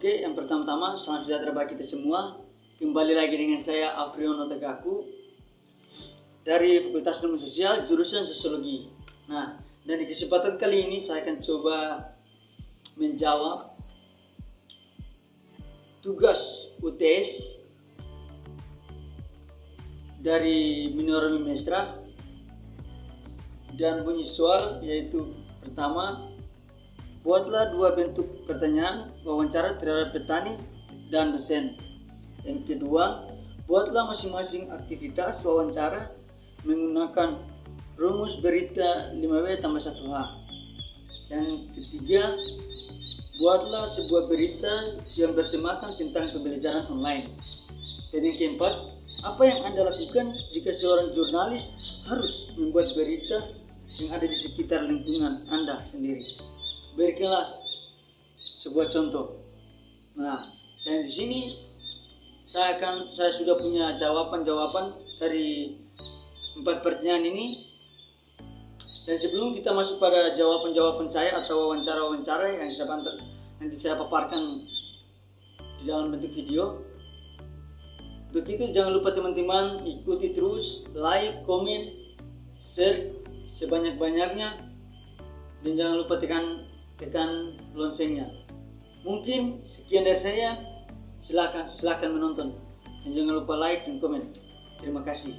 Oke, yang pertama-tama salam sejahtera bagi kita semua. Kembali lagi dengan saya Afriono Tegaku dari Fakultas Ilmu Sosial jurusan Sosiologi. Nah, dan di kesempatan kali ini saya akan coba menjawab tugas UTS dari Minora Mimestra dan bunyi soal yaitu pertama, buatlah 2 bentuk pertanyaan wawancara terhadap petani dan dosen. Yang kedua, buatlah masing-masing aktivitas wawancara menggunakan rumus berita 5W tambah 1H. Yang ketiga, buatlah sebuah berita yang bertemakan tentang pembelajaran online. Dan yang keempat, apa yang Anda lakukan jika seorang jurnalis harus membuat berita yang ada di sekitar lingkungan Anda sendiri? Berikanlah sebuah contoh. Nah, dan di sini saya sudah punya jawaban dari 4 pertanyaan ini. Dan sebelum kita masuk pada jawaban saya atau wawancara-wawancara yang nanti saya paparkan di dalam bentuk video. Untuk itu jangan lupa teman-teman ikuti terus, like, komen, share sebanyak-banyaknya, dan jangan lupa tekan loncengnya. Mungkin sekian dari saya. Silakan menonton dan jangan lupa like dan komen. Terima kasih.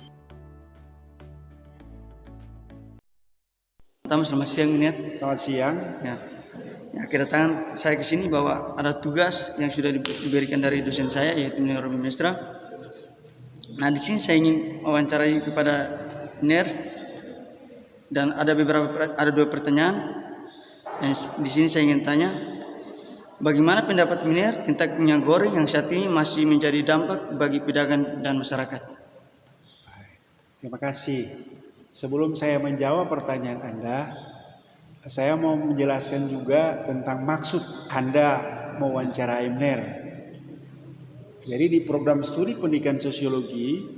Pertama, selamat siang Niat. Selamat siang. Ya, kedatangan saya ke sini bahwa ada tugas yang sudah diberikan dari dosen saya yaitu Minora Mimestra. Nah, di sini saya ingin wawancarai kepada NER dan ada 2 pertanyaan. Di sini saya ingin tanya, bagaimana pendapat Miner tentang minyak goreng yang saat ini masih menjadi dampak bagi pedagang dan masyarakat? Terima kasih. Sebelum saya menjawab pertanyaan Anda, saya mau menjelaskan juga tentang maksud Anda mewawancarai MNER. Jadi di program studi pendidikan sosiologi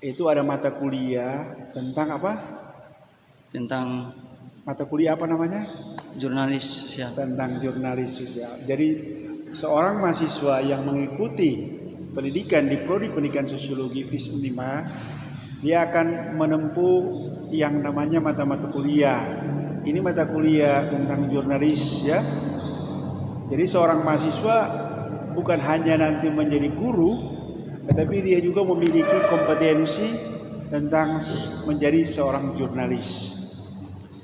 itu ada mata kuliah tentang apa? Tentang mata kuliah apa namanya? Jurnalis sosial. Tentang jurnalis sosial. Jadi seorang mahasiswa yang mengikuti pendidikan di prodi pendidikan sosiologi FIS Unima, dia akan menempuh yang namanya mata-mata kuliah. Ini mata kuliah tentang jurnalis ya. Jadi seorang mahasiswa bukan hanya nanti menjadi guru, tetapi dia juga memiliki kompetensi tentang menjadi seorang jurnalis.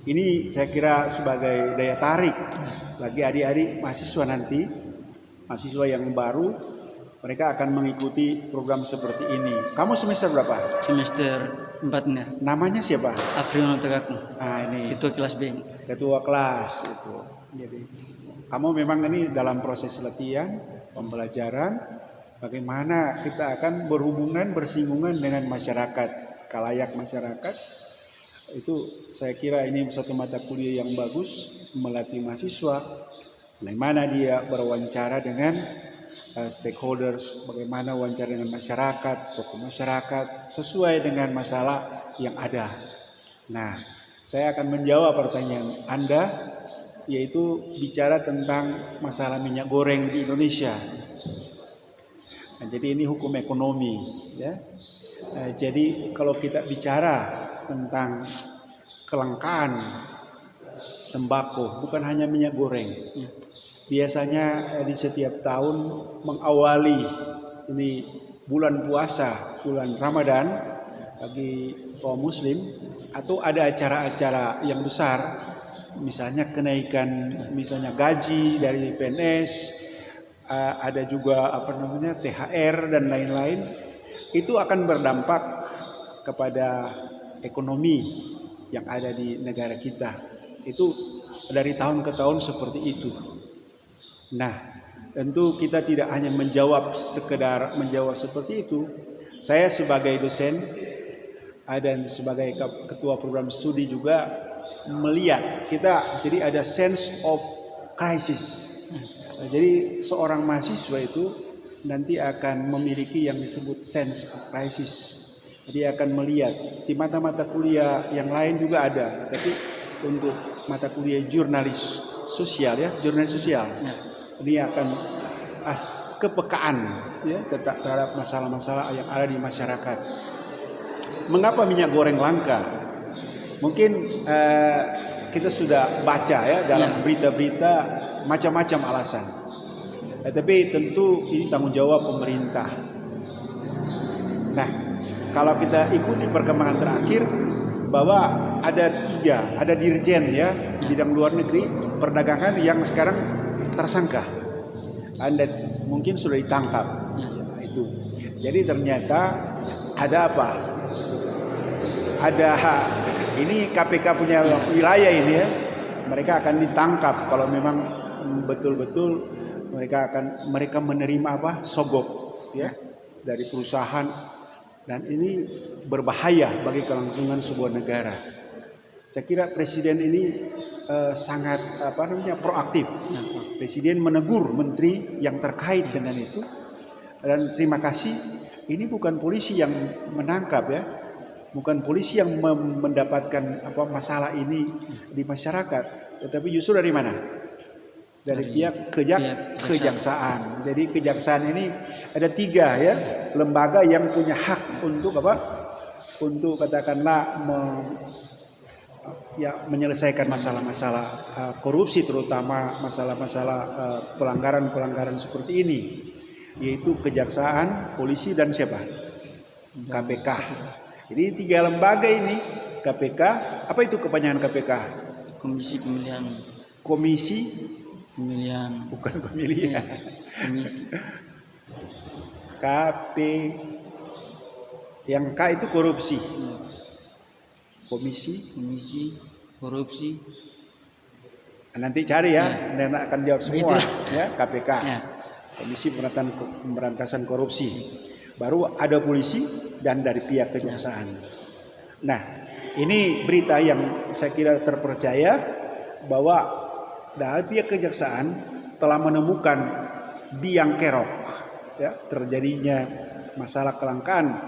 Ini saya kira sebagai daya tarik bagi adik-adik mahasiswa nanti, mahasiswa yang baru, mereka akan mengikuti program seperti ini. Kamu semester berapa? Semester 4 Ner. Namanya siapa? Afriono Tegaku. Nah, ini Ketua kelas B. Ketua kelas itu. Jadi kamu memang ini dalam proses latihan, pembelajaran, bagaimana kita akan berhubungan, bersinggungan dengan masyarakat, kalayak masyarakat. Itu saya kira ini satu mata kuliah yang bagus, melatih mahasiswa bagaimana dia berwawancara dengan stakeholders, bagaimana wawancara dengan masyarakat, tokoh masyarakat sesuai dengan masalah yang ada. Nah, saya akan menjawab pertanyaan Anda, yaitu bicara tentang masalah minyak goreng di Indonesia. Nah, jadi ini hukum ekonomi ya. Jadi kalau kita bicara tentang kelangkaan sembako, bukan hanya minyak goreng. Biasanya di setiap tahun mengawali ini bulan puasa, bulan Ramadan bagi kaum muslim, atau ada acara-acara yang besar, misalnya kenaikan misalnya gaji dari PNS, ada juga THR dan lain-lain, itu akan berdampak kepada ekonomi yang ada di negara kita. Itu dari tahun ke tahun seperti itu. Nah, tentu kita tidak hanya sekedar menjawab seperti itu. Saya sebagai dosen dan sebagai ketua program studi juga melihat kita jadi ada sense of crisis. Jadi seorang mahasiswa itu nanti akan memiliki yang disebut sense of crisis. Dia akan melihat di mata-mata kuliah yang lain juga ada, tapi untuk mata kuliah jurnalis sosial ya, jurnalis sosial, dia akan kepekaan ya terhadap masalah-masalah yang ada di masyarakat. Mengapa minyak goreng langka? Mungkin kita sudah baca ya dalam berita-berita macam-macam alasan. Tapi tentu ini tanggung jawab pemerintah. Nah, kalau kita ikuti perkembangan terakhir bahwa ada dirjen ya bidang luar negeri perdagangan yang sekarang tersangka. Anda mungkin sudah ditangkap. Nah, itu. Jadi ternyata ada apa? Ini KPK punya wilayah ini ya. Mereka akan ditangkap kalau memang betul-betul mereka menerima sogok ya dari perusahaan, dan ini berbahaya bagi kelangsungan sebuah negara. Saya kira presiden ini sangat proaktif. Presiden menegur menteri yang terkait dengan itu, dan terima kasih. Ini bukan polisi yang menangkap ya, bukan polisi yang mendapatkan masalah ini di masyarakat, tetapi justru dari mana? Dari pihak kejaksaan. Jadi kejaksaan ini ada 3 ya lembaga yang punya hak untuk untuk katakanlah menyelesaikan masalah-masalah korupsi, terutama masalah-masalah pelanggaran seperti ini, yaitu kejaksaan, polisi, dan siapa? KPK. Jadi 3 lembaga ini, KPK, apa itu kepanjangan KPK? Komisi Pemilihan. Bukan pemilihan. Komisi. KP, yang K itu korupsi. Komisi korupsi. Nanti cari ya, dan akan jawab semua ya, KPK. Ya. Komisi Pemberantasan Korupsi. Baru ada polisi dan dari pihak kejaksaan. Nah, ini berita yang saya kira terpercaya bahwa dari pihak kejaksaan telah menemukan biang kerok ya terjadinya masalah kelangkaan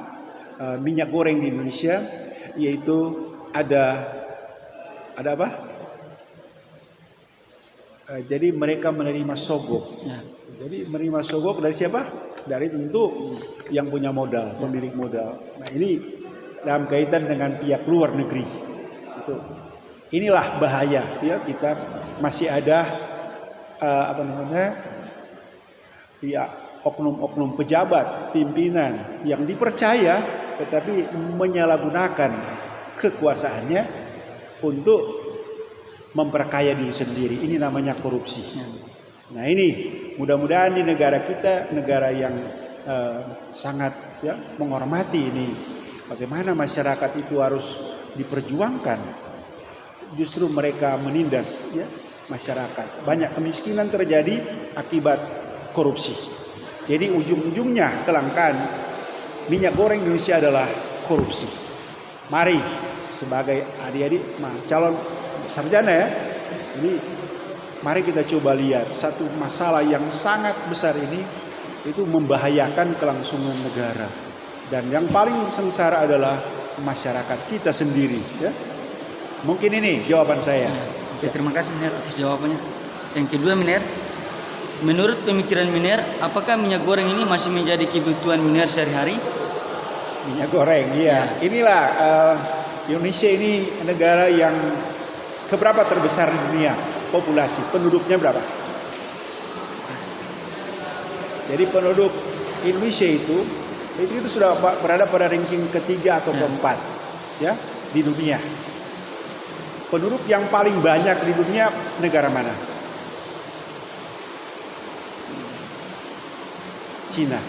minyak goreng di Indonesia, yaitu ada apa? Jadi mereka menerima sogok. Jadi menerima sogok dari siapa? Dari tentu yang punya modal, pemilik modal. Nah, ini dalam kaitan dengan pihak luar negeri. Inilah bahaya ya, kita masih ada oknum-oknum pejabat, pimpinan yang dipercaya tetapi menyalahgunakan kekuasaannya untuk memperkaya diri sendiri. Ini namanya korupsi. Nah, ini mudah-mudahan di negara kita, negara yang sangat ya menghormati ini, bagaimana masyarakat itu harus diperjuangkan. Justru mereka menindas ya masyarakat. Banyak kemiskinan terjadi akibat korupsi. Jadi ujung-ujungnya kelangkaan minyak goreng Indonesia adalah korupsi. Mari sebagai adik-adik calon sarjana ya, ini mari kita coba lihat satu masalah yang sangat besar ini, itu membahayakan kelangsungan negara, dan yang paling sengsara adalah masyarakat kita sendiri ya. Mungkin ini jawaban saya. Oke, terima kasih Miner atas jawabannya. Yang kedua Miner, menurut pemikiran Miner, apakah minyak goreng ini masih menjadi kebutuhan Miner sehari-hari? Minyak goreng, iya. Inilah Indonesia ini negara yang keberapa terbesar di dunia, populasi, penduduknya berapa? Jadi penduduk Indonesia itu sudah berada pada ranking ketiga atau keempat ya di dunia. Penduduk yang paling banyak di dunia negara mana? Cina.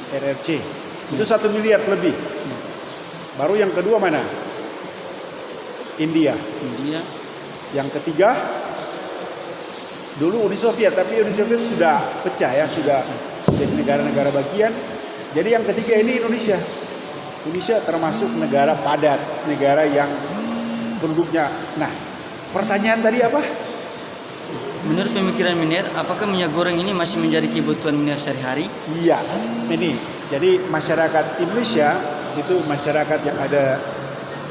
RRC. Itu 1 miliar lebih. Baru yang kedua mana? India. Yang ketiga dulu Uni Soviet, tapi Uni Soviet sudah pecah ya, sudah jadi negara-negara bagian. Jadi yang ketiga ini Indonesia. Indonesia termasuk negara padat, negara yang penduduknya. Nah, pertanyaan tadi apa? Menurut pemikiran Miner, apakah minyak goreng ini masih menjadi kebutuhan Miner sehari-hari? Iya, ini. Jadi masyarakat Indonesia itu masyarakat yang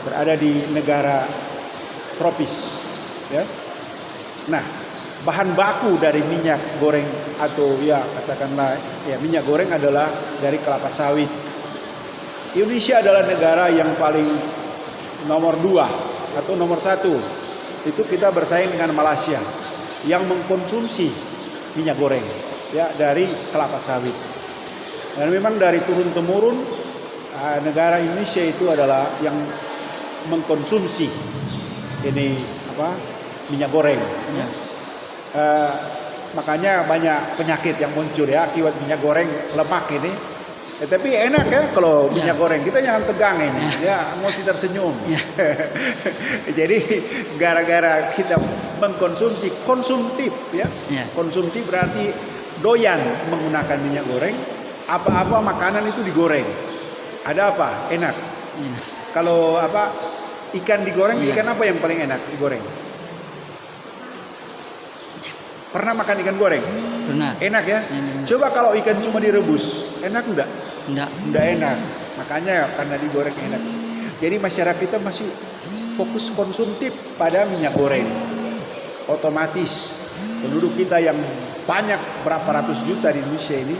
berada di negara tropis, ya. Nah, bahan baku dari minyak goreng atau ya katakanlah ya minyak goreng adalah dari kelapa sawit. Indonesia adalah negara yang paling nomor 2 atau nomor 1. Itu kita bersaing dengan Malaysia yang mengkonsumsi minyak goreng ya dari kelapa sawit. Dan memang dari turun temurun negara Indonesia itu adalah yang mengkonsumsi ini minyak goreng. Ya. Makanya banyak penyakit yang muncul ya akibat minyak goreng lemak ini. Tapi enak ya kalau minyak goreng, kita jangan tegang ini ya, mesti tersenyum. Jadi gara-gara kita mengkonsumsi konsumtif ya. Konsumtif berarti doyan menggunakan minyak goreng, apa-apa makanan itu digoreng. Ada apa? Enak. Kalau ikan digoreng, ikan apa yang paling enak digoreng? Pernah makan ikan goreng? Pernah. Enak ya? Coba kalau ikan cuma direbus, enak enggak? Enggak enak. Makanya karena digoreng enak. Jadi masyarakat kita masih fokus konsumtif pada minyak goreng. Otomatis penduduk kita yang banyak berapa ratus juta di Indonesia ini,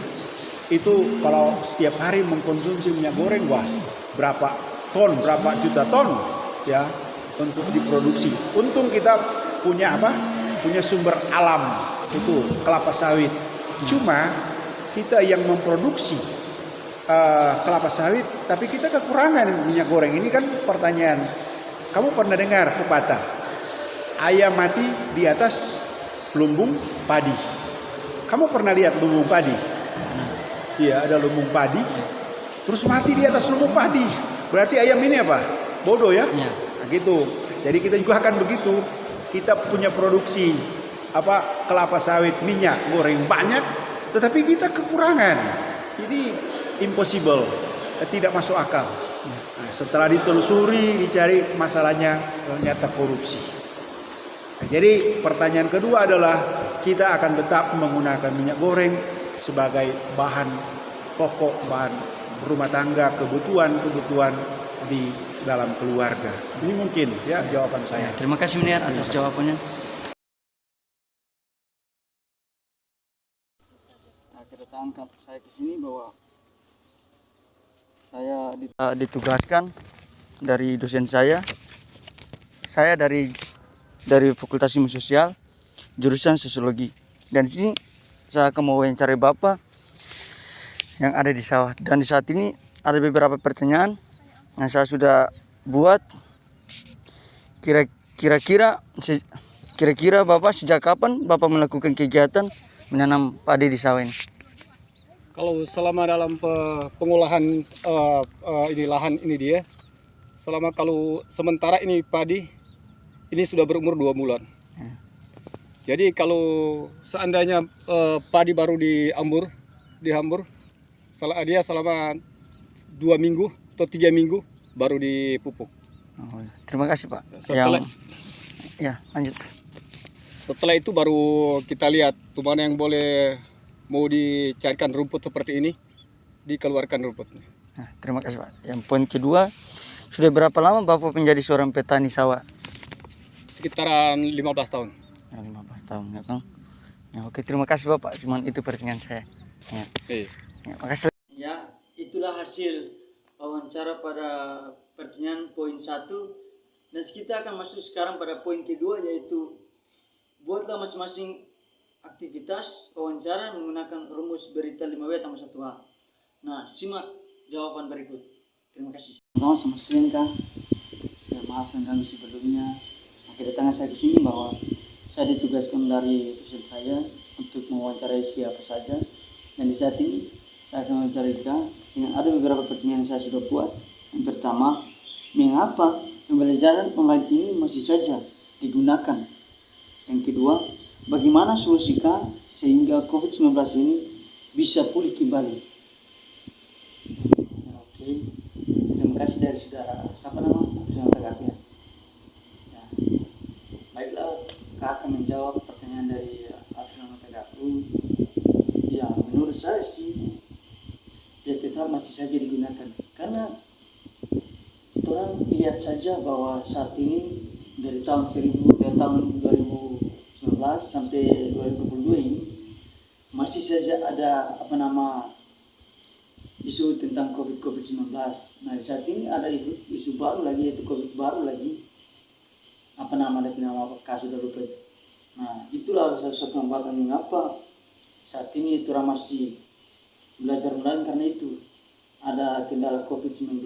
itu kalau setiap hari mengkonsumsi minyak goreng, wah berapa ton, berapa juta ton ya untuk diproduksi. Untung kita punya punya sumber alam itu kelapa sawit. Cuma kita yang memproduksi kelapa sawit, tapi kita kekurangan minyak goreng. Ini kan pertanyaan. Kamu pernah dengar pepatah ayam mati di atas lumbung padi? Kamu pernah lihat lumbung padi? Iya, ada lumbung padi, terus mati di atas lumbung padi. Berarti ayam ini bodoh ya? Nah, gitu. Jadi kita juga akan begitu. Kita punya produksi kelapa sawit, minyak goreng banyak, tetapi kita kekurangan. Jadi impossible, tidak masuk akal. Nah, setelah ditelusuri, dicari masalahnya ternyata korupsi. Nah, jadi pertanyaan kedua adalah kita akan tetap menggunakan minyak goreng sebagai bahan pokok, bahan rumah tangga, kebutuhan di dalam keluarga. Ini mungkin ya jawaban saya. Terima kasih Miniar atas jawabannya. Nah, kita tangkap saya ke sini bahwa saya ditugaskan dari dosen saya. Saya dari Fakultas Ilmu Sosial, jurusan Sosiologi. Dan di sini saya akan mewawancarai Bapak yang ada di sawah. Dan di saat ini ada beberapa pertanyaan yang saya sudah buat. Kira-kira Bapak sejak kapan Bapak melakukan kegiatan menanam padi di sawah ini? Kalau selama dalam pengolahan lahan ini dia, kalau sementara ini padi ini sudah berumur 2 bulan. Jadi kalau seandainya padi baru dihambur, dia selama 2 minggu atau 3 minggu baru dipupuk. Terima kasih Pak. Lanjut. Setelah itu baru kita lihat tuh mana yang boleh mau dicarikan rumput seperti ini, dikeluarkan rumputnya. Nah, terima kasih Pak. Yang poin kedua, sudah berapa lama Bapak menjadi seorang petani sawah? Sekitaran 15 tahun. 15 tahun ya Kang. Ya, oke, terima kasih Bapak. Cuman itu pertanyaan saya. Makasih. Ya, itulah hasil wawancara pada pertanyaan poin 1. Dan kita akan masuk sekarang pada poin kedua, yaitu buatlah masing-masing aktivitas wawancara menggunakan rumus berita 5W tambah 1H. Nah, simak jawaban berikut. Terima kasih. Selamat siang Kang. Ya, maafkan kami sebelumnya. Kedatangan saya ke sini bahwa saya ditugaskan dari dosen saya untuk mewawancarai siapa saja. Dan di saat ini saya akan mewawancarai Kang dengan ada beberapa pertanyaan yang saya sudah buat. Yang pertama, mengapa pembelajaran online ini masih saja digunakan? Yang kedua, bagaimana solusi Kang sehingga COVID-19 ini bisa pulih kembali? Oke, terima kasih dari saudara. Siapa nama? Sudah ya. Baiklah, Kak akan menjawab pertanyaan dari Abdul Tegakku. Ya, menurut saya sih ya tetap masih saja digunakan, karena orang lihat saja bahwa saat ini dari tahun 2019 sampai 2022 ini masih saja ada isu tentang COVID-19. Nah, di saat ini ada isu baru lagi, yaitu COVID baru lagi. Kasus darurat. Nah, itulah salah satu hambatan mengapa saat ini orang masih belajar online, karena itu ada kendala COVID-19,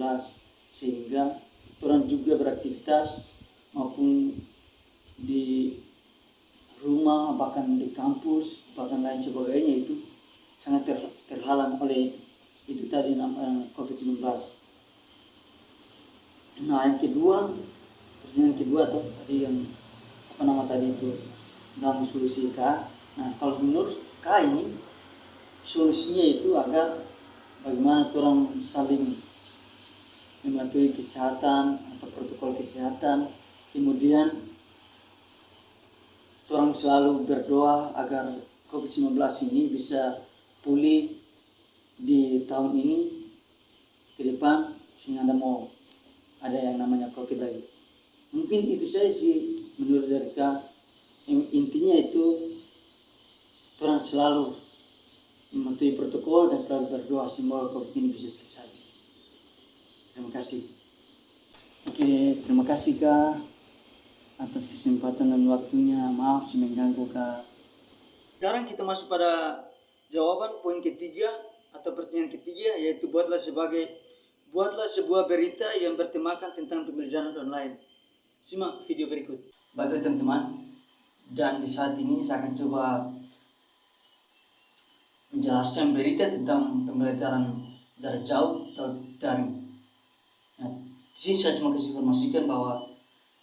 sehingga orang juga beraktivitas maupun di rumah, bahkan di kampus, bahkan lain sebagainya itu sangat terhalang oleh itu tadi COVID-19. Nah, yang kedua atau tadi yang tadi itu dalam solusi K. Nah, kalau menurut K ini solusinya itu agar bagaimana orang saling mematuhi kesehatan atau protokol kesehatan, kemudian orang selalu berdoa agar COVID-19 ini bisa pulih di tahun ini ke depan, sehingga ada yang namanya COVID lagi. Mungkin itu saja sih menurut dari Kak. Intinya itu orang selalu mematuhi protokol dan selalu berdoa semoga COVID ini bisa selesai. Terima kasih. Oke, terima kasih Kak atas kesempatan dan waktunya. Maaf sudah mengganggu Kak. Sekarang kita masuk pada jawaban poin ketiga atau pertanyaan ketiga, yaitu buatlah sebuah berita yang bertemakan tentang pembelajaran online. Simak video berikut. Baiklah teman-teman, dan di saat ini saya akan coba menjelaskan berita tentang pembelajaran jarak jauh atau daring. Nah, di sini saya cuma kasih informasikan bahwa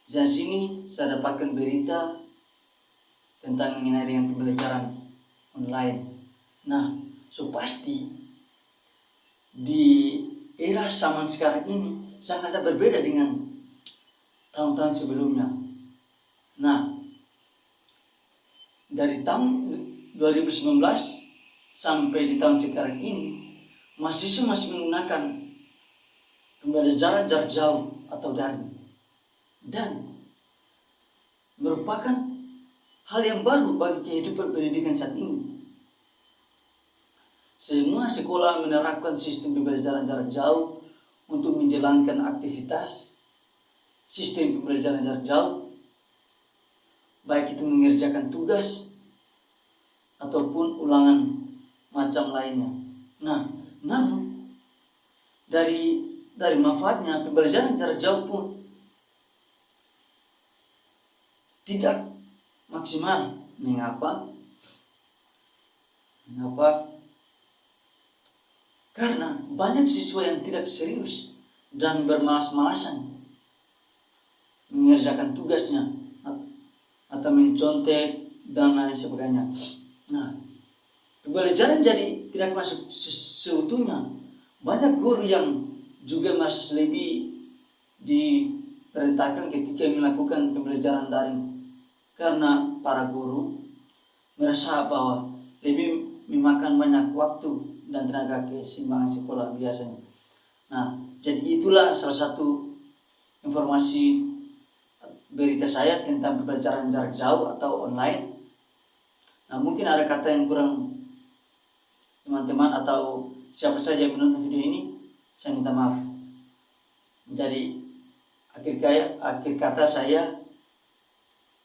di sini saya dapatkan berita tentang mengenai dengan pembelajaran online. Nah, so pasti di era zaman sekarang ini sangat berbeda dengan tahun-tahun sebelumnya. Nah, dari tahun 2019 sampai di tahun sekarang ini, mahasiswa masih menggunakan pembelajaran jarak jauh atau daring, dan merupakan hal yang baru bagi kehidupan pendidikan saat ini. Semua sekolah menerapkan sistem pembelajaran jarak jauh untuk menjalankan aktivitas sistem pembelajaran jarak jauh, baik itu mengerjakan tugas ataupun ulangan macam lainnya. Nah, namun dari manfaatnya pembelajaran jarak jauh pun tidak maksimal. Mengapa? Karena banyak siswa yang tidak serius dan bermalas-malasan mengerjakan tugasnya atau mencontek dan lain sebagainya. Nah, pembelajaran jadi tidak masuk seutuhnya. Banyak guru yang juga masih lebih diperintahkan ketika melakukan pembelajaran daring, karena para guru merasa bahwa lebih memakan banyak waktu dan tenaga keseimbangan sekolah biasanya. Nah, jadi itulah salah satu informasi berita saya tentang pembelajaran jarak jauh atau online. Nah, mungkin ada kata yang kurang teman-teman atau siapa saja yang menonton video ini, saya minta maaf. Jadi akhir kata saya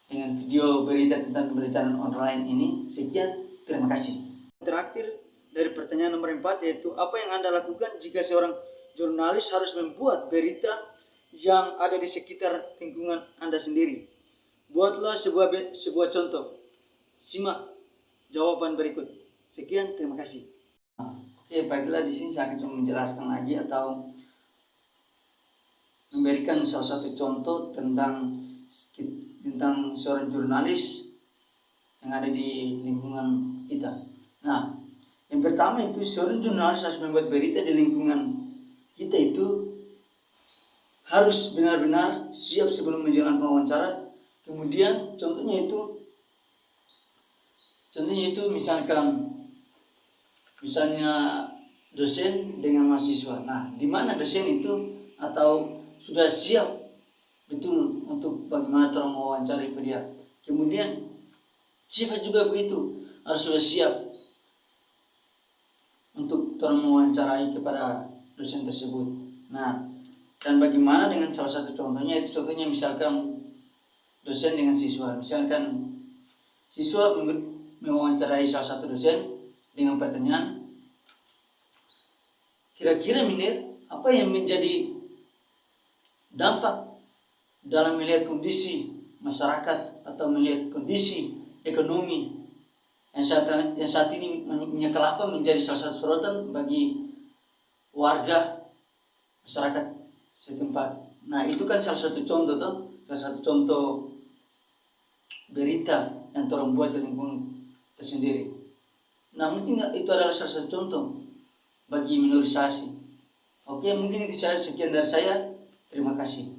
dengan video berita tentang pembelajaran online ini sekian, terima kasih. Terakhir dari pertanyaan nomor 4, yaitu apa yang Anda lakukan jika seorang jurnalis harus membuat berita yang ada di sekitar lingkungan Anda sendiri? Buatlah sebuah contoh. Simak jawaban berikut. Sekian, terima kasih. Oke, baiklah, di sini saya akan menjelaskan lagi atau memberikan salah satu contoh tentang seorang jurnalis yang ada di lingkungan kita. Nah, yang pertama itu seorang jurnalis harus membuat berita di lingkungan kita itu harus benar-benar siap sebelum menjalankan wawancara. Kemudian contohnya itu misalnya dosen dengan mahasiswa. Nah, di mana dosen itu atau sudah siap betul untuk bagaimana orang mewawancari dia. Kemudian Sifat juga begitu, harus sudah siap untuk mewawancarai kepada dosen tersebut. Nah, dan bagaimana dengan salah satu contohnya, itu contohnya misalkan dosen dengan siswa. Misalkan siswa mewawancarai salah satu dosen dengan pertanyaan, kira-kira Minir, apa yang menjadi dampak dalam melihat kondisi masyarakat atau melihat kondisi ekonomi yang saat ini minyak kelapa menjadi salah satu sorotan bagi warga masyarakat setempat. Nah, itu kan salah satu contoh salah satu contoh berita yang orang buat di lingkungan tersendiri. Nah, mungkin itu adalah salah satu contoh bagi minorisasi. Oke, mungkin itu saja, sekian dari saya. Terima kasih.